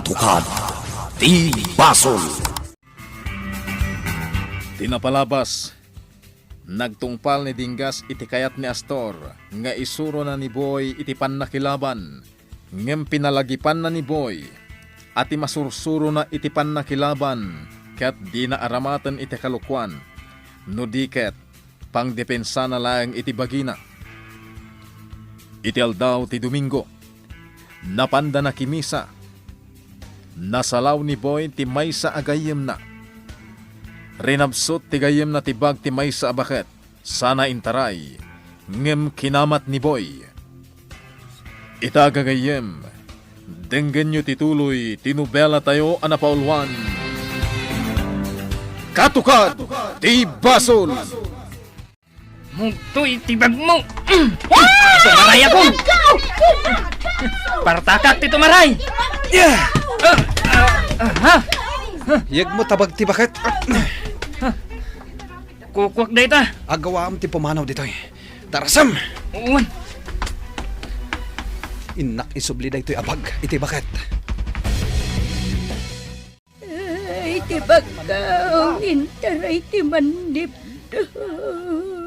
Katukad ti Basol. Tinapalabas, nagtungpal ni Dinggas iti kayat ni Astor, nga isuro na ni Boy iti pannakilaban, ngem pinalagipan na ni Boy, ati masursuro na iti pannakilaban, kat di na aramatan iti kalukwan, no diket, pang depensa na lang iti bagina. Iti aldaw ti Domingo, napanda na kimisa, nasalaw ni Boy ti maysa agayem na. Rinabsot ti gayem na tibag ti maysa abaket, sana intaray, ngem kinamat ni Boy. Itagagayem, denggen nyo tituloy, tinubela tayo anapaulwan. Katukad ti Basol! Mugtoy tibag mo! Tumaray ako! Partakak ti tumaray! Yag mo tabag ti bakit? Kukwak day ta! Agawaam ti pumanaw ditoy. Tarasam! Uwan! Inak isubli da ito'y abag. Iti bakit? Ay, ti bagkaw, intaray ti mandip.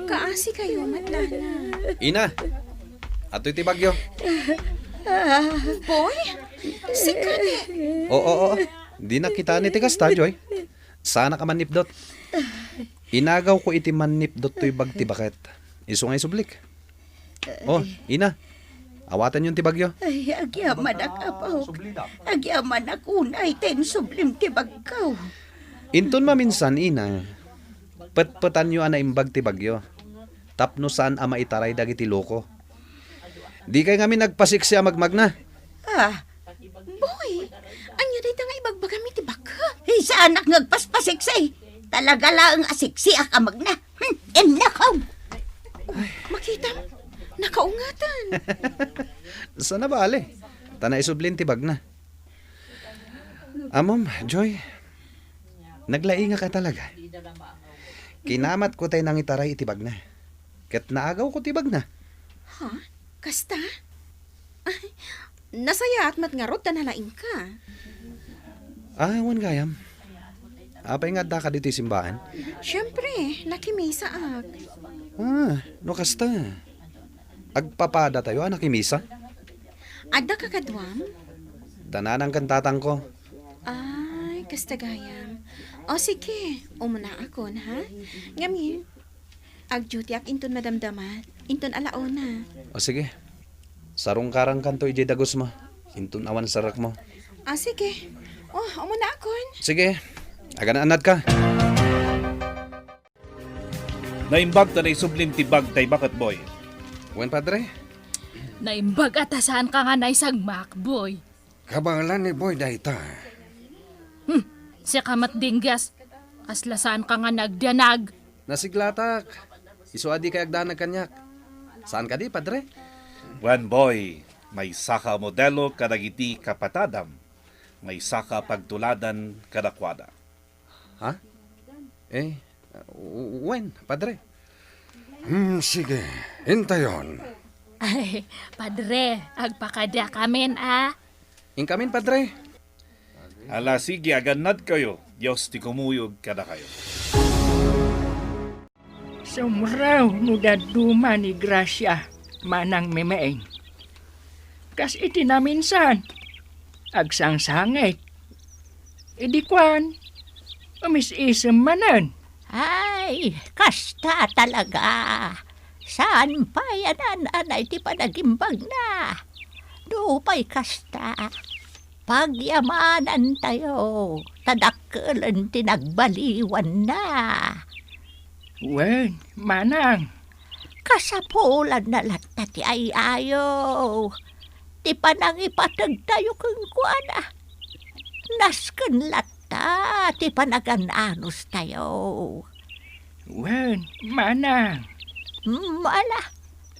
Kaasi kayo, matlana. Ina! Ato'y ti bagyo. Boy? Sikat eh. Oo. Di na kita ni ti kasta, Joy. Sana ka manipdot. Inagaw ko iti manipdot to'y bag ti bakit. Iso ngay sublik. Oh, Ina. Awatan yung ti bagyo. Ay, agyaman akapaw. Agyaman akunay, ten sublim ti bagkaw. Inton maminsan, Ina. Petpetan nyo ana imbag ti bagyo. Tapno saan ama itaray dagiti loko. Di kay ngami nagpasiksi magmagna. Boy, anya dito nga ibagbagami ti baka. Ay, sa anak ngagpaspasiksay. Talaga lang asiksi akamag na. Nakaw. Makita, nakaungatan. Sana bale? Tana isublin ti bag na. Amom, Joy. Naglainga ka talaga. Kinamat ko tayo nang itaray itibag na. Ket naagaw ko tibag na. Ha? Kasta? Ay, nasaya at matngarot na nalaing ka. Ewan gayam. Apay nga da ka dito simbahan? Siyempre, nakimisa ak. No kasta. Agpapada tayo, nakimisa? Adda ka kadwam? Tananang kantatang ko. Ay, kasta gayam. O sige, umuna ako na ha? Ngami, agduty ak inton madamdamat, inton alaona. O sige. Sarong karang kanto ijay dagos mo. Intun awan sarak mo. Sige. Umuna ako. Sige. Agan-anad ka. Naimbag ta na isublim tibag tay bakat boy. Wen padre? Naimbag atasan ka nga na isang makboy. Kabangalan ni Boy dayta. Siya kamat Dinggas, kaslasan ka nga nagdanag. Nasiglatak. Isuadi kay agdanag kanyak. Saan ka di, padre? Wan boy, may saka modelo kadagiti kapatadam. May saka pagtuladan kadakwada. Ha? Wen, padre? Sige. Hintayon. Ay, padre, agpakada kamin Inkamin, padre? Ala sige aganad kayo. Diyos ti kumuyog kada kayo. Sumraw no daduma ni Gracia, manang memeeng. Kas iti naminsan, agsangsangit. Idikwan, umis-isem manan. Ay, kasta talaga. Saan pa yanan anay ti panagimbag na? Dupay kasta. Pagyamanan tayo, tadakkelan tinagbaliwan na. Wen, manang. Kasapulan na latta ti ayaw. Ti panang ipatag tayo kung kuana. Nasken latta, ti panagananos tayo. Wen, manang. Mala,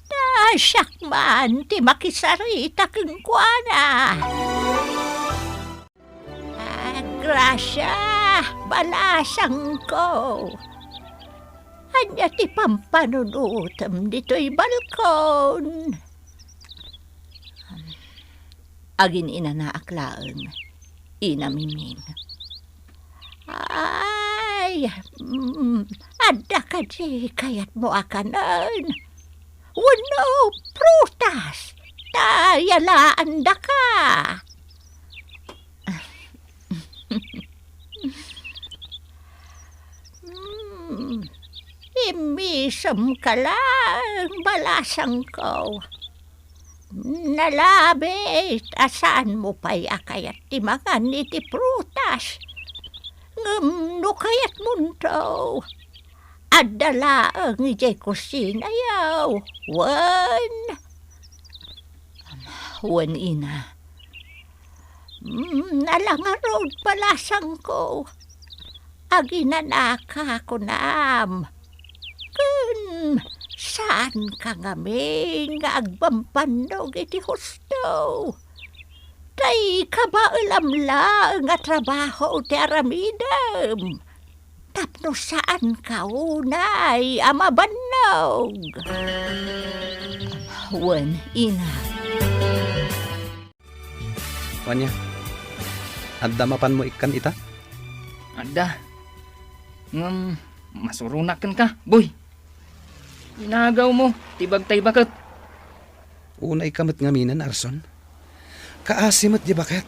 nasyak man ti makisarita kung kuana. Gracia, balasang ko. Anya ti pampanunutam dito'y balkon. Agin ina na aklaan. Ina Miming. Ay, ada ka di kayat mo akanan. Wano, prutas. Tayalaan da ka. Imisam ka lang, balasang ko. Nalabit, asaan mo pa'y akayat timangan iti prutas. No kayat munto. Adala ang ijay kusina yaw. Wan ina. Nalangarod palasang ko. Aginanaka ko nam. Kun, saan ka ngamin nga agbampanog iti husto? Tay kabailamla nga trabaho ti aramidam. Tapno saan ka unay amabanog? Wan ina. Wanya, adda mapan mo ikan ita? Ada. Masurunakan ka, boy. Inagaw mo, tibag-tay bakit? Unay kamat ngaminan, Arson. Kaasimat di bakit?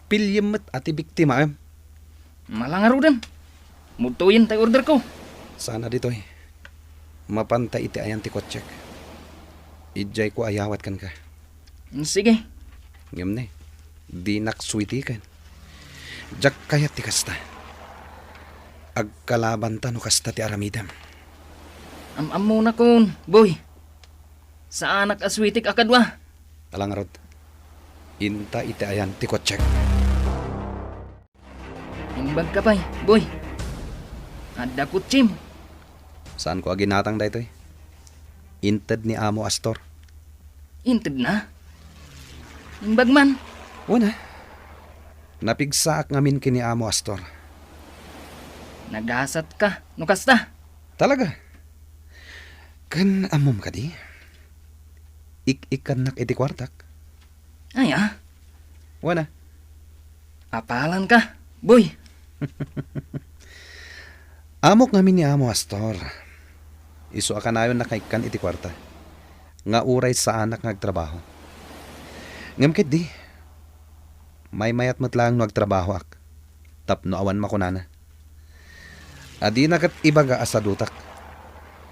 Pilyamat ati biktima, Malangaro din. Mutuyin tay order ko. Sana dito mapantay iti ayan ti kotsek. Ijay ko ayawat kan ka. Sige. Ngam ne, di naksuiti kan. Jak kayat ti kasta. Agkalaban ta no kasta ti aramidam. Am muna kun, boy. Sa anak aswitik akadwa. Talangarod. Inta iti ayan ti kotsek. Imbag ka pa'y, boy. Ada kutsim. Saan ko aginatang da ito Inted ni Amo Astor. Inted na. Imbag man. Una, napigsaak ngamin kini Amo Astor. Nagasat ka, nukasta. Talaga? Kan amom ka di? Ik-ikan nak iti kwartak. Ay Wana, apalan ka, boy. amok ngamin ni Amo Astor. Isu akanayon na kaikan iti kwarta. Nga uray sa anak ngagtrabaho. Ngamkit di. May mayat matlang nagtrabaho ak. Tapno awan makunana. Adi nakat ibaga asadutak.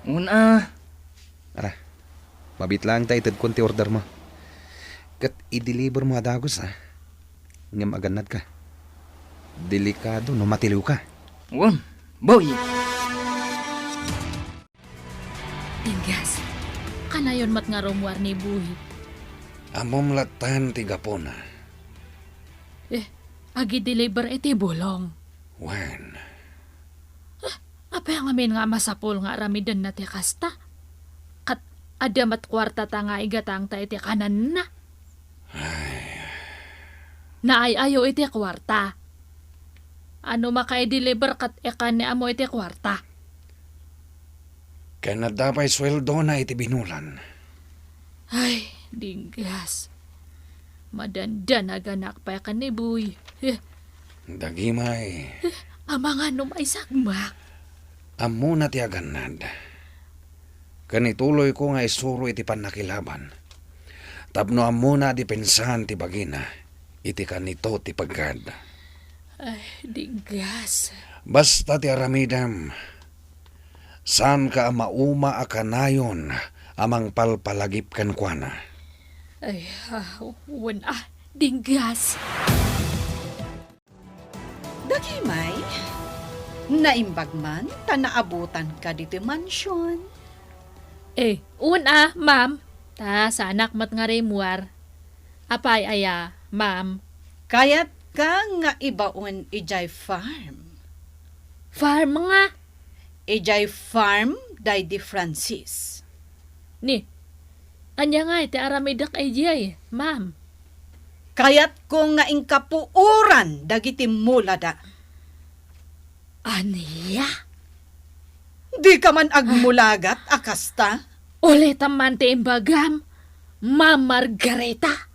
Una. Ara, mabit lang tayo itad kunti order mo. Kat i-deliver mo adagos Ngam aganad ka. Delikado no matiliw ka. Won, boy. Tinggas, kanayon mat nga rumwar ni Buhi. Amom latan ti gapona. Agi deliver iti bulong. Wen, Apa yang amin nga masapul nga ramidan na ti kasta? Kat adamat kwarta ta nga igatang ta iti kanan na. Naay-ayo iti kwarta. Ano maka-deliver kat ekan ni amo iti kwarta? kaya na dapay sweldo na iti binulan. Ay, dinggas. Madanda na ganak pa ka ni Buy. Dagimay, Ama nga numay sagmak. amo na ti aganad. Kanituloy ko nga isuro iti panakilaban. Tapno amo na di pensahan ti bagina. Iti kanito ti pagkad. Ay, dinggas. Basta ti aramidam. Saan ka mauma akanayon amang palpalagip kan kuana. Ay, dinggas. Dagimay, naimbag man, tanaabutan ka dito mansyon. Ma'am. Ta, sa anak mat nga remuar. Apay aya, ma'am. Kayat ka nga ibaon ijay farm. Farm nga. Ijay farm, day di Francis. Ni, anya nga iti aramidak ay jay, ma'am. Kayat ko nga ingkapuuran dagiti mulada. Aniya? Di ka man agmulagat, akasta? Ulit ang mante imbagam, Ma'am Margareta.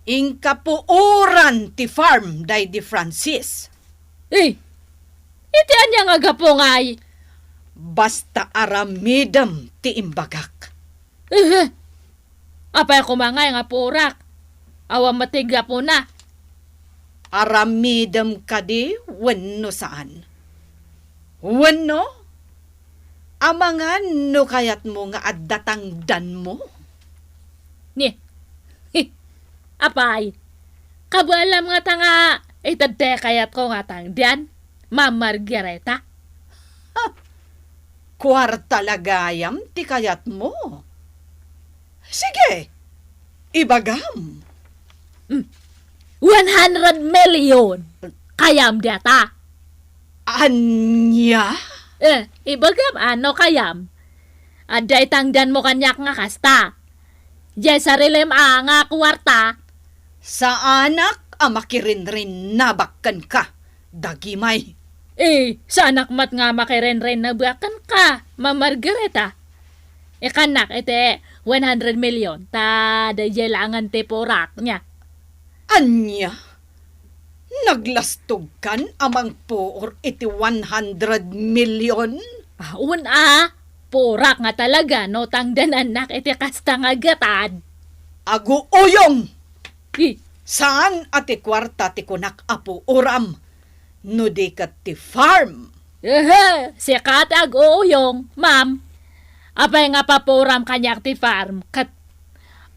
Ingkapuuran ti farm day di Francis. Iti anya nga gapongay. Basta aramidam ti imbagak. Apay kumangay nga purak. Awang matiga po na. Aramidam kadi wenno saan. Wenno? Amangan no kayat mo nga addatangdan mo. Ni. Apay. Kabalam nga tanga. Itadte kayat ko nga tang diyan. Ma'am Margareta. Kwarta lagayam ti kayat mo. Sige. Ibagam. 100 million. Kayam data. Anya? Ibagam ano kayam. Ada itangdan mo kanyak nga kasta. Diyan sa rilem nga kwarta. Sa anak makirinrin nabakkan ka, dagimay. Sa anak mat nga makirenren na bakan ka, Ma'am Margareta. Kanak, ite 100 million. Ta, dahil langan te porak niya. Anya? Naglastog kan amang poor iti 100 million? Porak nga talaga, no tangdan anak iti kasta nga gatad. Agu uyong! Saan ati kwarta ti kunak apo uram? No di kat ti farm. Sikat ag-uyong, ma'am. Apay nga papuram kanyak ti farm. Kat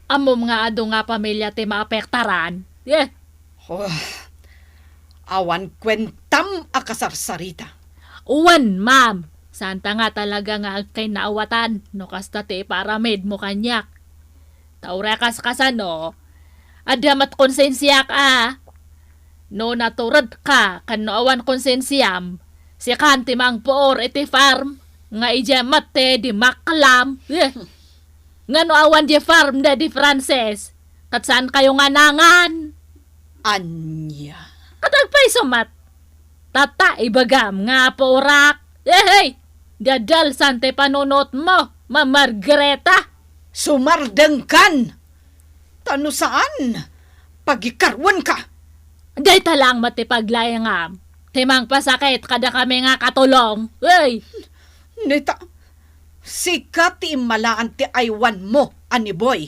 amom nga ado nga pamilya ti maapektaran. Awan kwentam akasarsarita. Uwan, ma'am. Santa nga talaga nga kay naawatan. No kasta ti paramid mo kanyak. Taurekas kasano. Adamat konsensya ka. No naturad ka, kano awan konsensyam. Si kanti mang poor iti farm. Nga ijamat te di maklam. Nga no awan di farm da di Frances. Kat saan kayo nga nangan? Anya? Katagpay sumat. Tata ibagam nga porak. Dadal sante panunot mo, Ma'am Margareta. Sumardengkan! Tano saan? Pagikarwan ka! Day talang matipaglayangam. Timang pasakit kada kami nga katulong. Nita, sikat ti imalaan ti aywan mo, ani boy.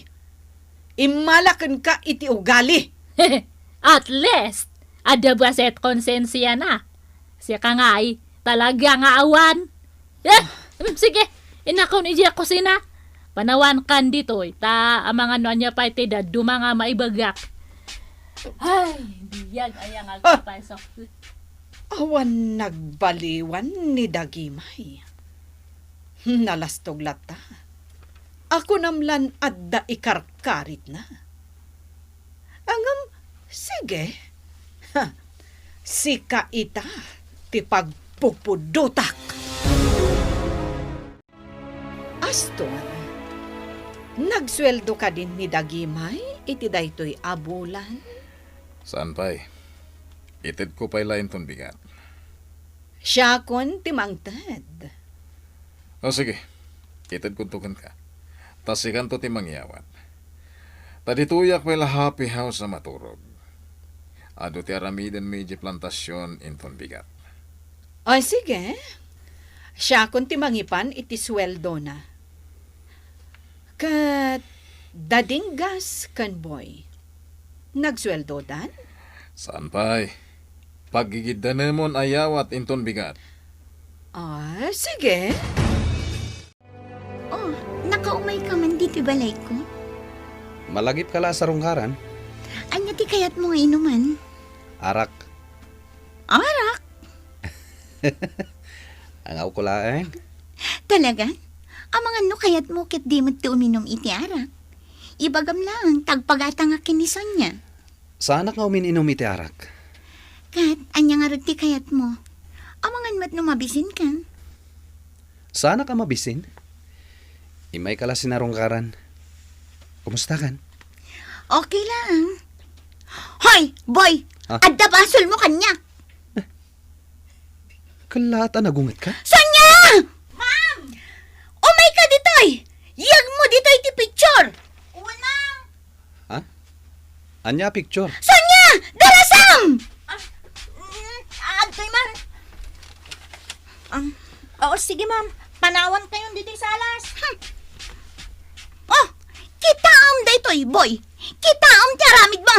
Imalakan ka iti ugali. At least, ada baset konsensya na. Siya ka nga ay talaga nga awan. Sige, inakaw ni Jia kusina. Panawan kan dito, ta amang ano niya pa iti daduma nga maibagak. Ay, biyag ayang agpapasok. Awan nagbaliwan ni Dagimay. Nalastog lata. Ako namlan adda ikarkarit na. Angam, sige. Sika ita, ti pagpupudutak. Aston, nagsweldo ka din ni Dagimay, iti daytoy abulan. Saan pa'y? Itid ko pa'y lain ton bigat. Siya kon timangtad. O sige, itid ko tukan ka. Tasikan to timangyawat. Tadituyak pa'y happy house sa maturog. Ado ti aramidan medyo plantasyon in ton bigat. O sige, siya kon timangipan iti sweldo na. Kat dading gas kan boy. Nagsweldo dan? Saan pa'y? Pagigiddan mon ayawat inton bigat. Sige. Oh, nakaumay ka man dito balay ko. Malagip ka la sa rungkaran. Anya ti kayat mo nga inuman? Arak. Arak? Ang ko laeng. Talaga? Amang ano kayat mo kit di mo ti uminom iti arak? Ibagam lang, tagpagata nga kinison niya. Sana ka umininom iti arak. Kat, anya nga rin ti kayat mo. Amangan mat numabisin ka. Sana ka mabisin. Imay ka la sinarungkaran. Kumusta kan? Okay lang. Hoy, boy! Adda basol mo kanya! Kalata nagungat ka? Sonya! Ma'am! Umay ka ditoy! Yag mo ditoy ti picture! Uwan, ma'am! Anya picture. Sonya! Darasam! Agtoy, ma'am. Oo, sige, ma'am. Panawan kayo dito sa alas. Oh, kitaam daytoy, boy. Kitaam ti aramid mo.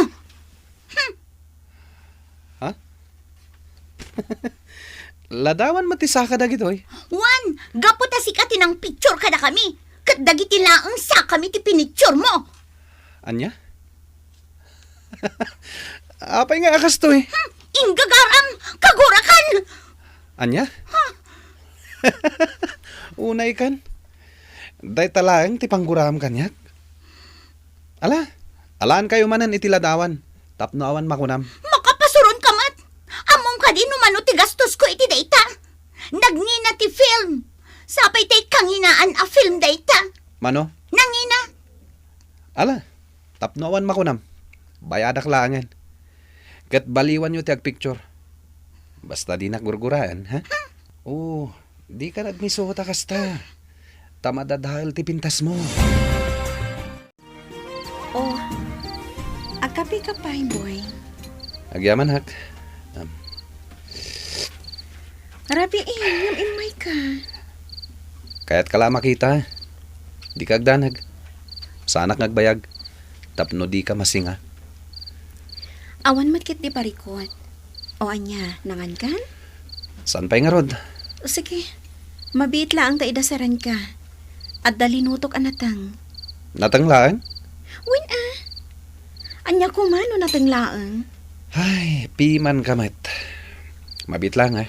Ladawan matisaka dagitoy. Juan, gapo ta si katinang picture kada kami. Kat dagiti laang sa kami ti pinicture mo. Anya? Apay nga akas to eh. Inggagaram, kagurakan. Anya? Unay kan. Day talaang ti pangguram kanyak. Alaan kayo manan iti ladawan. Tapno awan makunam. Makapasuron ka mat. Among ka din umano ti gastos ko iti data. Nagngina ti film. Sapay tay kanginaan a film data. Mano? Nangina. Tapno awan makunam. Bayadak laangan. Kat baliwan nyo ti ag picture. Basta di nagurguraan, ha? Oo, di ka nagmisota kasta. Tamada dahil ti pintas mo. Oh, agkapi ka pa, boy. Agyaman hak. Rabi yung imay ka. Kaya't kala makita. Di ka agdanag. Sanak ngagbayag. Tapno di ka masinga. Awan matkit di parikot. O anya, nangan kan? Saan pa'y nga rod? O sige, mabiit lang taidasaran ka. At dalinutok anatang. Natanglaan? Win anya ko man o natanglaang. Ay, piman kamat. Mabit lang, eh.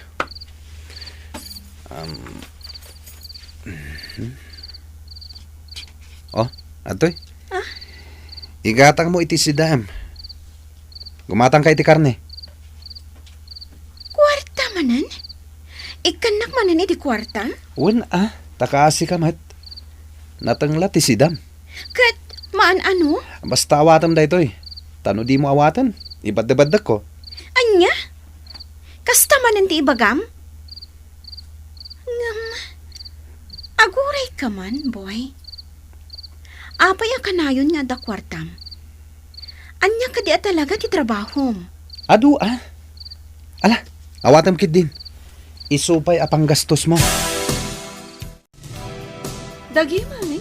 Oh, atoy. Igatang mo iti si Dam. Gumatang kay iti karne. Kwarta manan? Ikanak manan iti kwarta? Wen takaasi kamat. Natangla ti si Dam. Kat, maan ano? Basta awatam da itoy. Tano di mo awatan. Ibad-badag ko. Anya? Kasta manan ti ibagam? Ngam, aguray ka man, boy. Apay ang kanayon nga da kwartam. Anya ka di talaga ti trabahom. Adu awatam kid din. Isupay apang gastos mo. Dagimay,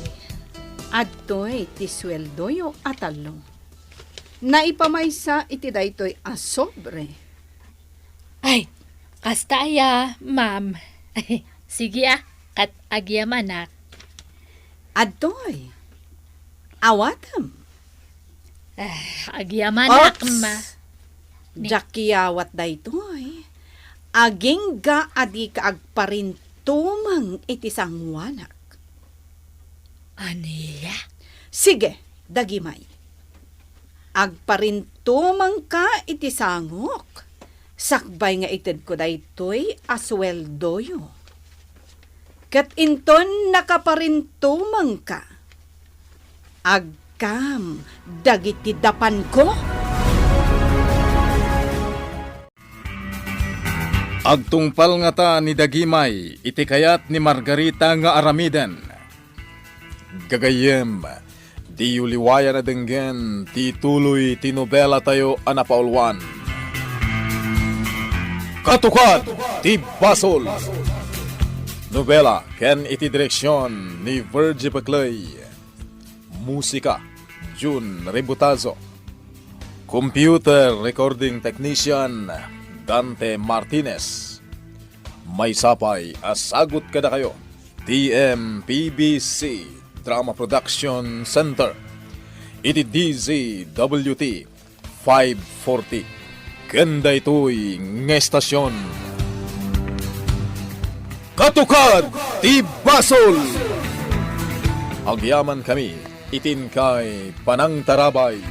adtoy ti sweldoyo atalo. Naipamaysa iti daytoy a sobre. Ay, kasta ma'am. Sige kat agyamanak. Adtoy, awatam. Agyamanak, Ops! ma. Jakiyawat daytoy. Aging ga adi ka agparintumang iti sangwanak. Aniya? Sige, dagimay. Agparintumang ka iti sangok. Sakbay nga ited ko daytoy asweldoyo. Kat inton nakaparintumang ka. Agkam dagiti dapan ko. Agtungpal nga ta ni Dagimay, iti kayat ni Margarita nga aramidan. Gagayem, di uliwaya na denggen, ti tuloy ti nobela tayo anapaulwan. Katukat, ti Basol. Nobela, ken iti direksyon ni Virgie Baclay. Musika, June Rebutazo. Computer Recording Technician, Dante Martinez. May sapay, asagot kada kayo. TMPBC Drama Production Center. Iti DZWT 540. Ganda ito'y ngestasyon. Katukad ti Basol! Agyaman kami, itin kay Panang Tarabay.